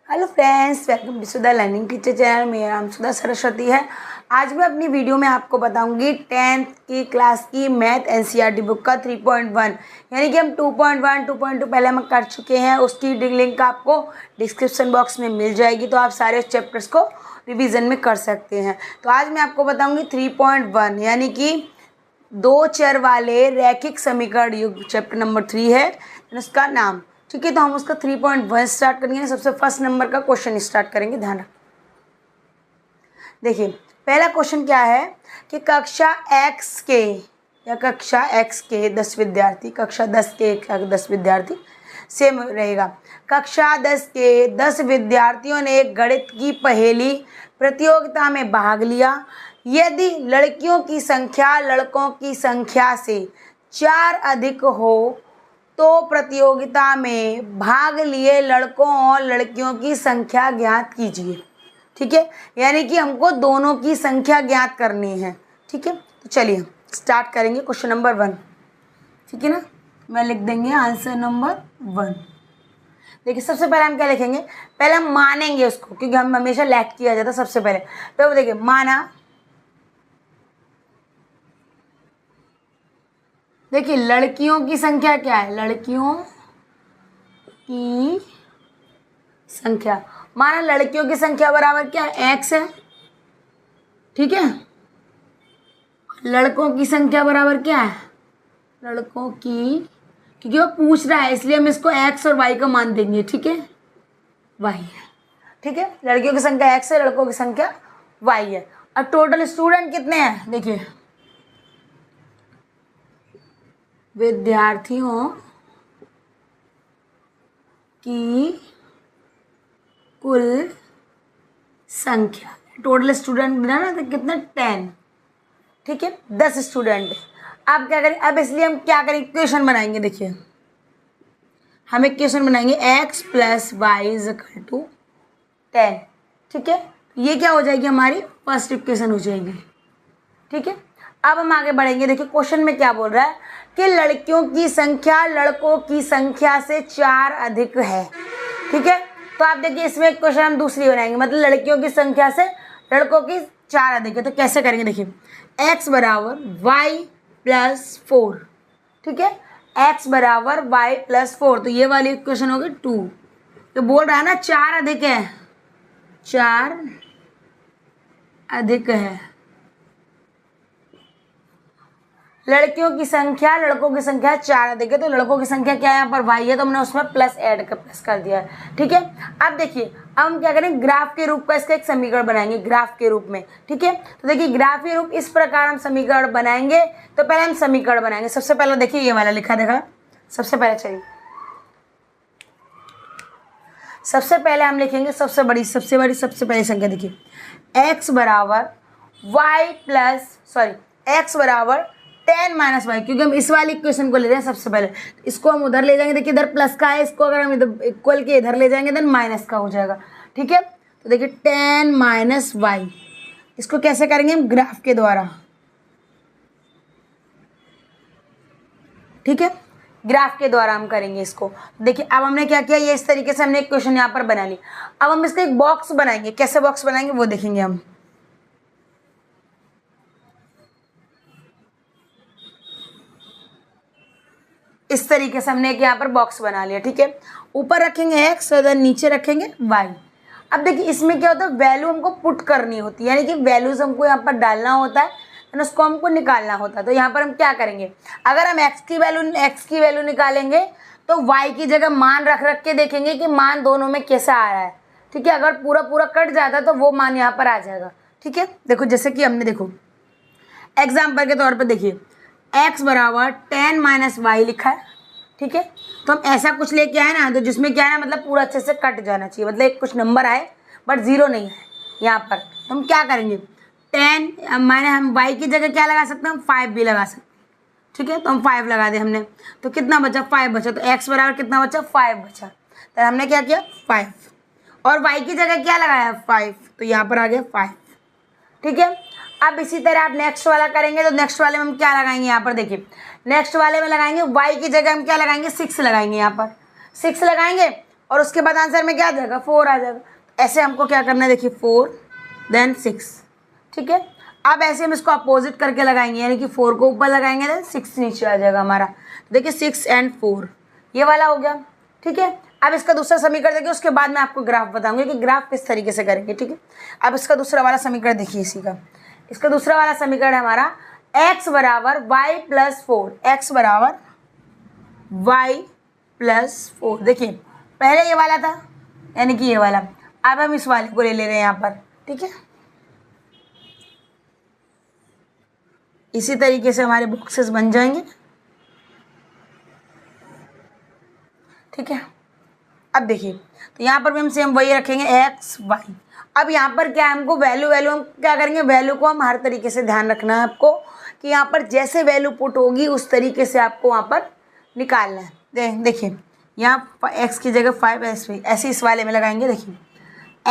Hello friends, welcome to Sudha learning teacher channel. मेरा नाम सुधा सरस्वती है। आज मैं अपनी वीडियो में आपको बताऊंगी 10th की क्लास की मैथ एनसीईआरटी बुक का 3.1 यानी कि हम 2.1 2.2 पहले हम कर चुके हैं। उसकी लिंक आपको डिस्क्रिप्शन बॉक्स में मिल जाएगी, तो आप सारे चैप्टर्स को रिविज़न में कर सकते हैं। तो आज मैं आपको बताऊँगी 3.1 यानी कि दो चर वाले रैखिक समीकरण युग, चैप्टर नंबर 3 है उसका नाम। ठीक है, तो हम उसका 3.1 स्टार्ट करेंगे। सबसे फर्स्ट नंबर का क्वेश्चन स्टार्ट करेंगे। ध्यान रख, देखिए पहला क्वेश्चन क्या है कि कक्षा x के या कक्षा x के 10 विद्यार्थी, कक्षा 10 के 10 विद्यार्थी सेम रहेगा। कक्षा 10 के 10 विद्यार्थियों ने एक गणित की पहेली प्रतियोगिता में भाग लिया। यदि लड़कियों की संख्या लड़कों की संख्या से 4 अधिक हो तो प्रतियोगिता में भाग लिए लड़कों और लड़कियों की संख्या ज्ञात कीजिए। ठीक है, यानी कि हमको दोनों की संख्या ज्ञात करनी है। ठीक है, तो चलिए स्टार्ट करेंगे क्वेश्चन नंबर 1। ठीक है ना, मैं लिख देंगे आंसर नंबर 1। देखिए सबसे पहले हम क्या लिखेंगे, पहले हम मानेंगे उसको, क्योंकि हम हमेशा लेट किया जाता सबसे पहले। तो देखिए माना, देखिए लड़कियों की संख्या क्या है, लड़कियों की संख्या, माना लड़कियों की संख्या बराबर क्या है, x है। ठीक है, लड़कों की संख्या बराबर क्या है, लड़कों की, क्योंकि वो पूछ रहा है इसलिए हम इसको x और y का मान देंगे। ठीक है, y है। ठीक है, लड़कियों की संख्या x है, लड़कों की संख्या y है। और टोटल स्टूडेंट कितने हैं, देखिए विद्यार्थियों की कुल संख्या, टोटल स्टूडेंट ना तो कितना 10। ठीक है, 10 स्टूडेंट है। अब क्या करें, अब इसलिए हम क्या करें, इक्वेशन बनाएंगे। देखिए हम इक्वेशन बनाएंगे x + y = 10। ठीक है, ये क्या हो जाएगी, हमारी फर्स्ट इक्वेशन हो जाएगी। ठीक है, अब हम आगे बढ़ेंगे। देखिए क्वेश्चन में क्या बोल रहा है कि लड़कियों की संख्या लड़कों की संख्या से 4 अधिक है। ठीक है, तो आप देखिए इसमें क्वेश्चन हम दूसरी बनाएंगे, मतलब लड़कियों की संख्या से लड़कों की 4 अधिक है। तो कैसे करेंगे, देखिए x = y + 4। ठीक है, x = y + 4, तो ये वाली इक्वेशन होगी 2। तो बोल रहा है ना 4 अधिक है, 4 अधिक है। लड़कियों की संख्या लड़कों की संख्या 4 अधिक है, तो लड़कों की संख्या क्या है, यहाँ पर y है, तो हमने उसमें प्लस कर दिया है। ठीक है, अब देखिए अब हम क्या करें, ग्राफ के रूप का इसका एक समीकरण बनाएंगे, ग्राफ के रूप में। ठीक है, तो देखिए ग्राफ के रूप इस प्रकार हम समीकरण बनाएंगे। तो पहले हम समीकरण बनाएंगे। सबसे पहले देखिए ये वाला लिखा देखा, सबसे पहले चलिए सबसे पहले हम लिखेंगे सबसे पहली संख्या। देखिए x बराबर 10 - y, क्योंकि हम इस वाली इक्वेशन को ले रहे हैं सबसे पहले, इसको हम उधर ले जाएंगे। देखिए इधर प्लस का है, इसको अगर हम इधर इक्वल के इधर ले जाएंगे देन माइनस का हो जाएगा। ठीक है, तो देखिए 10 - y, इसको कैसे करेंगे हम, ग्राफ के द्वारा। ठीक है, ग्राफ के द्वारा हम करेंगे इसको। देखिए अब हमने क्या किया, ये इस तरीके से हमने इक्वेशन यहाँ पर बना ली। अब हम इसका एक बॉक्स बनाएंगे, कैसे बॉक्स बनाएंगे वो देखेंगे हम। इस तरीके से हमने एक यहाँ पर बॉक्स बना लिया। ठीक है, ऊपर रखेंगे x और नीचे रखेंगे y। अब देखिए इसमें क्या होता है, वैल्यू हमको पुट करनी होती है, यानी कि वैल्यूज हमको यहाँ पर डालना होता है, उसको हमको निकालना होता है। तो यहाँ पर हम क्या करेंगे, अगर हम x की वैल्यू निकालेंगे तो y की जगह मान रख के देखेंगे कि मान दोनों में कैसा आ रहा है। ठीक है, अगर पूरा कट जाता है तो वो मान यहाँ पर आ जाएगा। ठीक है, देखो जैसे कि हमने, देखो एग्जाम्पल के तौर पर देखिए x = 10 - y लिखा है। ठीक है, तो हम ऐसा कुछ लेके आए ना, तो जिसमें क्या है ना, मतलब पूरा अच्छे से कट जाना चाहिए, मतलब एक कुछ नंबर आए बट 0 नहीं है यहाँ पर। तो हम क्या करेंगे, 10 माने हम y की जगह क्या लगा सकते हैं, हम 5 भी लगा सकते हैं। ठीक है, तो हम 5 लगा दें हमने, तो कितना बचा, 5 बचा। तो x बराबर कितना बचा, 5 बचा। तो हमने क्या किया, 5, और y की जगह क्या लगाया, 5, तो यहाँ पर आ गया 5। ठीक है, अब इसी तरह आप नेक्स्ट वाला करेंगे, तो नेक्स्ट वाले में हम क्या लगाएंगे, यहाँ पर देखिए नेक्स्ट वाले में लगाएंगे y की जगह हम क्या लगाएंगे, 6 लगाएंगे। यहाँ पर 6 लगाएंगे और उसके बाद आंसर में क्या आ जाएगा 4 आ जाएगा। ऐसे हमको क्या करना है देखिए 4 देन 6, ठीक है। अब ऐसे हम इसको अपोजिट करके लगाएंगे, यानी कि 4 को ऊपर लगाएंगे देन 6 नीचे आ जाएगा हमारा। तो देखिए 6 एंड 4 ये वाला हो गया, ठीक है। अब इसका दूसरा समीकरण देखिए, उसके बाद मैं आपको ग्राफ बताऊंगी कि ग्राफ किस तरीके से करेंगे, ठीक है। अब इसका दूसरा वाला समीकरण देखिए, इसी का इसका दूसरा वाला समीकरण है हमारा x बराबर y प्लस 4, x बराबर y प्लस 4। देखिए पहले ये वाला था यानी कि ये वाला, अब हम इस वाले को ले रहे हैं यहाँ पर, ठीक है। इसी तरीके से हमारे बॉक्सेस बन जाएंगे, ठीक है। अब देखिए तो यहाँ पर भी हम सेम वही रखेंगे x y। अब यहाँ पर क्या है, हमको वैल्यू हम क्या करेंगे, वैल्यू को हम हर तरीके से ध्यान रखना है आपको कि यहाँ पर जैसे वैल्यू पुट होगी उस तरीके से आपको वहाँ पर निकालना है। देखिए यहाँ x की जगह 5 ऐसे इस वाले में लगाएंगे। देखिए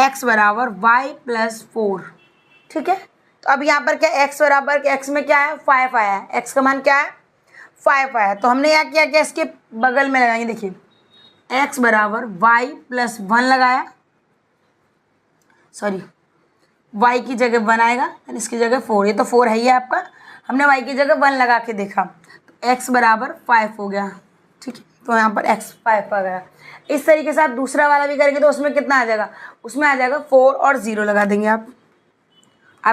x बराबर y प्लस 4, ठीक है। तो अब यहाँ पर क्या x बराबर x में क्या है 5 आया है, x का मान क्या है 5 आया है। तो हमने यहाँ क्या इसके बगल में लगाएंगे, देखिए x बराबर y प्लस 1 लगाया, सॉरी y की जगह 1 आएगा एंड इसकी जगह 4, ये तो 4 है ही आपका, हमने y की जगह 1 लगा के देखा तो x बराबर 5 हो गया, ठीक है। तो यहाँ पर x 5 आ गया। इस तरीके से आप दूसरा वाला भी करेंगे तो उसमें कितना आ जाएगा, उसमें आ जाएगा 4 और 0 लगा देंगे आप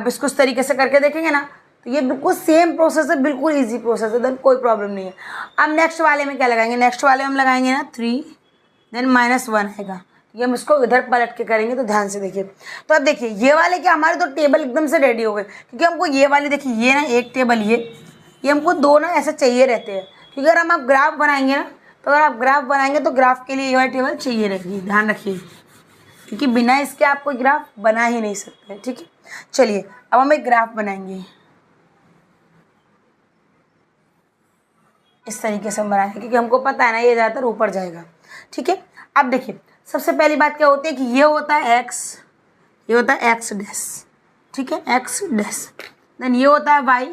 इसको इस तरीके से करके देखेंगे ना, तो ये बिल्कुल सेम प्रोसेस है, बिल्कुल इजी प्रोसेस है, देन कोई प्रॉब्लम नहीं है। अब नेक्स्ट वाले में क्या लगाएंगे, नेक्स्ट वाले में हम लगाएंगे ना 3 देन -1 आएगा, ये हम इसको इधर पलट के करेंगे। तो ध्यान से देखिए, तो अब देखिए ये वाले क्या हमारे तो टेबल एकदम से रेडी हो गए, क्योंकि हमको ये वाले देखिए ये ना एक टेबल ये हमको दो ना ऐसे चाहिए रहते हैं, क्योंकि अगर हम आप ग्राफ बनाएंगे ना, तो अगर आप ग्राफ बनाएंगे तो ग्राफ के लिए ये वाली टेबल चाहिए रहेगी, ध्यान रखिए, क्योंकि बिना इसके आप कोई ग्राफ बना ही नहीं सकते, ठीक है। चलिए अब हम एक ग्राफ बनाएंगे, इस तरीके से हम बनाएंगे क्योंकि हमको पता है ना ये ज़्यादातर ऊपर जाएगा, ठीक है। अब देखिए सबसे पहली बात क्या होती है कि ये होता है x, ये होता है x डैश, ठीक है, x डैश, देन ये होता है y,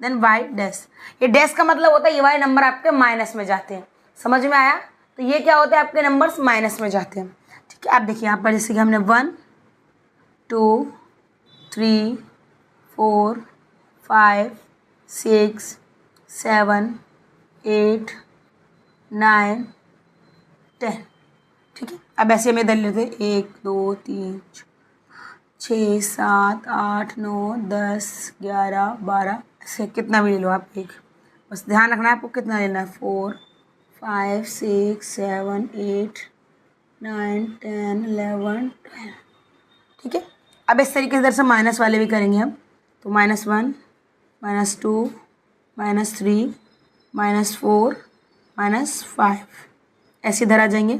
देन y डैश। ये डैश का मतलब होता है ये वाले नंबर आपके माइनस में जाते हैं, समझ में आया। तो ये क्या होता है आपके नंबर्स माइनस में जाते हैं, ठीक है। अब देखिए यहाँ पर जैसे कि हमने 1 2 3 4 5 6 7 8 9 10, ठीक है। अब ऐसे हमें इधर लेते 1 2 3 6 7 8 9 10 11 12, ऐसे कितना भी ले लो आप, एक बस ध्यान रखना है आपको कितना लेना है, 4 5 6 7 8 9 10 11 12, ठीक है। अब इस तरीके से इधर से माइनस वाले भी करेंगे हम, तो -1 -2 -3 -4 -5, ऐसे इधर आ जाएंगे,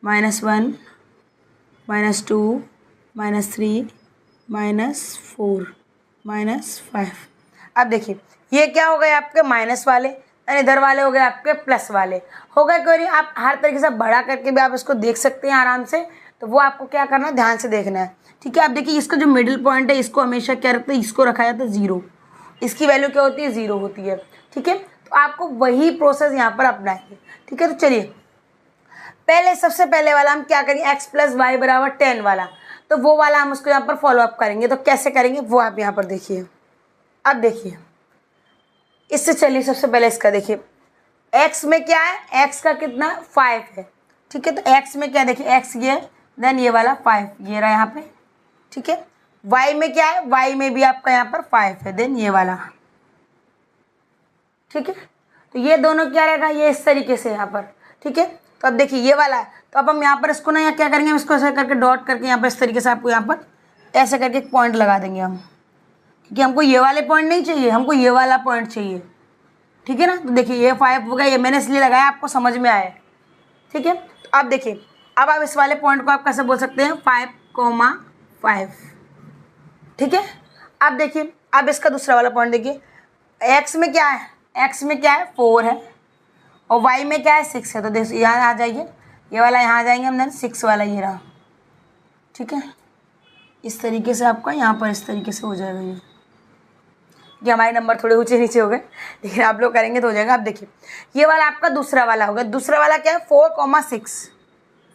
-1 -2 -3 -4 -5। अब देखिए ये क्या हो गए आपके माइनस वाले, और इधर वाले हो गए आपके प्लस वाले, हो गए कोई नहीं। आप हर तरीके से बड़ा करके भी आप इसको देख सकते हैं आराम से, तो वो आपको क्या करना है ध्यान से देखना है, ठीक है। आप देखिए इसका जो मिडिल पॉइंट है इसको हमेशा क्या रखते हैं, इसको रखा जाता है 0, इसकी वैल्यू क्या होती है 0 होती है, ठीक है। तो आपको वही प्रोसेस यहाँ पर अपनाएंगे, ठीक है। तो चलिए पहले सबसे पहले वाला हम क्या करेंगे, x प्लस वाई बराबर 10 वाला, तो वो वाला हम उसको यहाँ पर फॉलो अप करेंगे। तो कैसे करेंगे वो आप यहाँ पर देखिए। अब देखिए इससे चलिए सबसे पहले इसका देखिए, x में क्या है, x का कितना 5 है, ठीक है। तो x में क्या देखिए x ये देन ये वाला 5 ये रहा यहाँ पे, ठीक है। y में क्या है, y में भी आपका यहाँ पर 5 है देन ये वाला, ठीक है। तो ये दोनों क्या रहेगा, ये इस तरीके से यहाँ पर, ठीक है। तो अब देखिए ये वाला है, तो अब हम यहाँ पर इसको ना यहाँ क्या करेंगे, हम इसको ऐसे करके डॉट करके यहाँ पर इस तरीके से आपको यहाँ पर ऐसे करके एक पॉइंट लगा देंगे हम, क्योंकि हमको ये वाले पॉइंट नहीं चाहिए, हमको ये वाला पॉइंट चाहिए, ठीक है ना। तो देखिए ये 5 हो गया, ये मैंने इसलिए लगाया आपको समझ में आए, ठीक है। तो अब देखिए अब आप इस वाले पॉइंट को आप कैसे बोल सकते हैं 5,5, ठीक है। अब देखिए अब इसका दूसरा वाला पॉइंट देखिए, x में क्या है, x में क्या है 4 है और y में क्या है 6 है, तो देखिए यहाँ आ जाइए, ये वाला यहाँ आ जाएंगे हम, देन 6 वाला ये रहा, ठीक है। इस तरीके से आपका यहाँ पर इस तरीके से हो जाएगा ये हमारे नंबर थोड़े ऊंचे नीचे हो गए, लेकिन आप लोग करेंगे तो हो जाएगा। अब देखिए ये वाला आपका दूसरा वाला होगा, दूसरा वाला क्या है 4,6,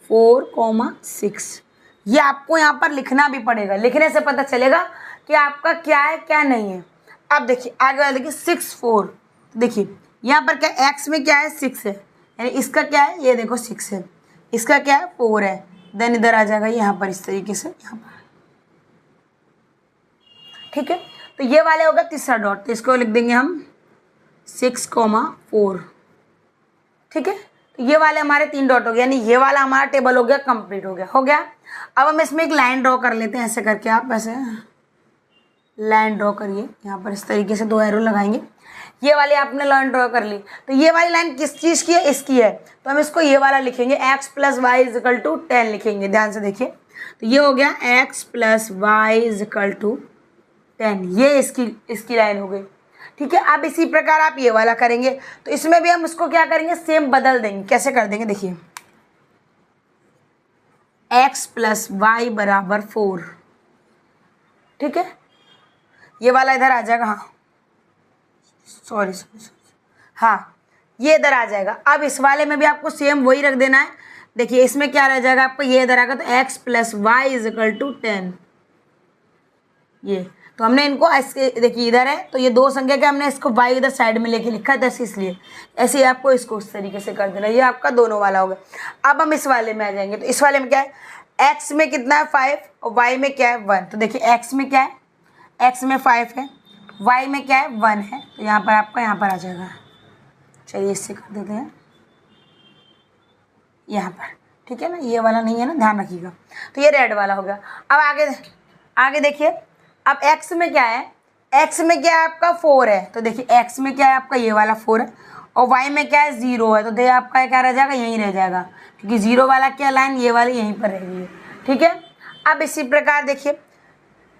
4,6। ये आपको यहाँ पर लिखना भी पड़ेगा, लिखने से पता चलेगा कि आपका क्या है क्या नहीं है। अब देखिए आगे वाला देखिए 6 4, देखिए यहाँ पर क्या एक्स में क्या है 6 है, यानी इसका क्या है ये देखो 6 है, इसका क्या है 4 है, देन इधर आ जाएगा यहाँ पर इस तरीके से यहाँ पर, ठीक है। तो ये वाले होगा तीसरा डॉट, तो इसको लिख देंगे हम 6,4, ठीक है। तो ये वाले हमारे 3 डॉट हो गए, यानी ये वाला हमारा टेबल हो गया, कंप्लीट हो गया। अब हम इसमें एक लाइन ड्रॉ कर लेते हैं, ऐसे करके आप ऐसे लाइन ड्रॉ करिए, यहाँ पर इस तरीके से 2 एरो लगाएंगे। ये वाली आपने लाइन ड्रॉ कर ली, तो ये वाली लाइन किस चीज़ की है, इसकी है, तो हम इसको ये वाला लिखेंगे x + y = 10 लिखेंगे। ध्यान से देखिए, तो ये हो गया x + y = 10, ये इसकी लाइन हो गई, ठीक है। अब इसी प्रकार आप ये वाला करेंगे, तो इसमें भी हम उसको क्या करेंगे, सेम बदल देंगे। कैसे कर देंगे, देखिए x + y = 4, ठीक है। ये वाला इधर आ जाएगा, हाँ सॉरी, हाँ ये इधर आ जाएगा। अब इस वाले में भी आपको सेम वही रख देना है। देखिए इसमें क्या रह जाएगा आपको, ये इधर आएगा, तो x + y = 10, ये तो हमने इनको ऐसे देखिए इधर है, तो ये 2 संख्या के हमने इसको y इधर साइड में लेके लिखा था, इसलिए ऐसे ही आपको इसको उस तरीके से कर देना। ये आपका दोनों वाला होगा। अब हम इस वाले में आ जाएंगे, तो इस वाले में क्या है, x में कितना है 5 और y में क्या है 1। तो देखिए x में क्या है, x में 5 है, y में क्या है 1 है, तो यहाँ पर आपका यहाँ पर आ जाएगा। चलिए इससे कर देते हैं यहाँ पर, ठीक है ना, ये वाला नहीं है ना, ध्यान रखिएगा। तो ये रेड वाला हो गया। अब आगे देखिए, अब x में क्या है, x में क्या है आपका 4 है, तो देखिए x में क्या है आपका ये वाला 4 है, और y में क्या है 0 है, तो देखिए आपका क्या रह जाएगा, यहीं रह जाएगा, क्योंकि 0 वाला क्या लाइन ये वाली यहीं पर रहेगी, ठीक है। अब इसी प्रकार देखिए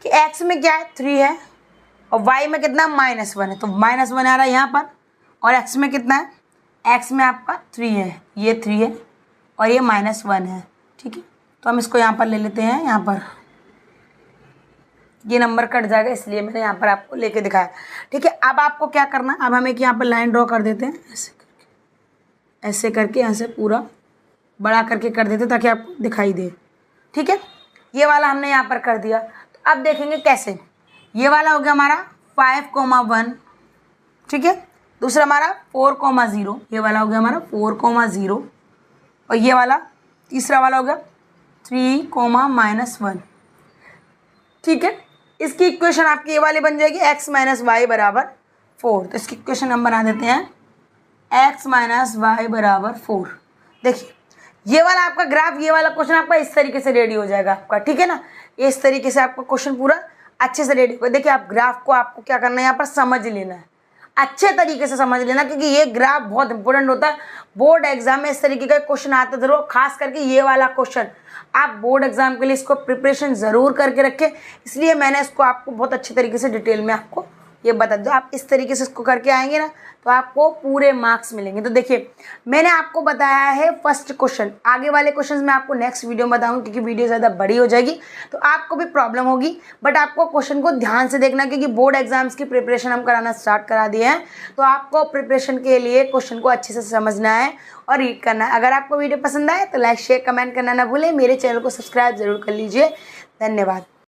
कि x में क्या है 3 है, और y में कितना -1 है, तो -1 आ रहा है यहाँ पर, और x में कितना है, x में आपका 3 है, ये 3 है और ये -1 है, ठीक है। तो हम इसको यहाँ पर ले लेते हैं, यहाँ पर ये नंबर कट जाएगा, इसलिए मैंने यहाँ पर आपको लेके दिखाया, ठीक है। अब आपको क्या करना है, अब हम एक यहाँ पर लाइन ड्रॉ कर देते हैं, ऐसे करके यहाँ से पूरा बड़ा करके कर देते ताकि आपको दिखाई दे, ठीक है। ये वाला हमने यहाँ पर कर दिया। तो अब देखेंगे कैसे, ये वाला हो गया हमारा 5,1, ठीक है। दूसरा हमारा 4,0, ये वाला हो गया हमारा 4,0, और ये वाला तीसरा वाला हो गया 3,-1, ठीक है। इसकी इक्वेशन आपकी ये वाली बन जाएगी x - y = 4। तो इसकी इक्वेशन हम बना देते हैं x - y = 4। देखिए ये वाला आपका ग्राफ, ये वाला क्वेश्चन आपका इस तरीके से रेडी हो जाएगा आपका, ठीक है ना। इस तरीके से आपका क्वेश्चन पूरा अच्छे से रेडी होगा। देखिए आप ग्राफ को आपको क्या करना है, यहाँ पर समझ लेना है, अच्छे तरीके से समझ लेना, क्योंकि ये ग्राफ बहुत इंपॉर्टेंट होता है। बोर्ड एग्जाम में इस तरीके का क्वेश्चन आता जरूर, खास करके ये वाला क्वेश्चन आप बोर्ड एग्जाम के लिए इसको प्रिपरेशन ज़रूर करके रखें। इसलिए मैंने इसको आपको बहुत अच्छे तरीके से डिटेल में आपको ये बता दो। आप इस तरीके से इसको करके आएंगे ना, तो आपको पूरे मार्क्स मिलेंगे। तो देखिए मैंने आपको बताया है फर्स्ट क्वेश्चन, आगे वाले क्वेश्चन मैं आपको नेक्स्ट वीडियो में बताऊंगी, क्योंकि वीडियो ज़्यादा बड़ी हो जाएगी तो आपको भी प्रॉब्लम होगी। बट आपको क्वेश्चन को ध्यान से देखना, क्योंकि बोर्ड एग्जाम्स की प्रिपरेशन हम कराना स्टार्ट करा दिए हैं, तो आपको प्रिपरेशन के लिए क्वेश्चन को अच्छे से समझना है और रीड करना है। अगर आपको वीडियो पसंद आए तो लाइक शेयर कमेंट करना ना भूलें। मेरे चैनल को सब्सक्राइब जरूर कर लीजिए। धन्यवाद।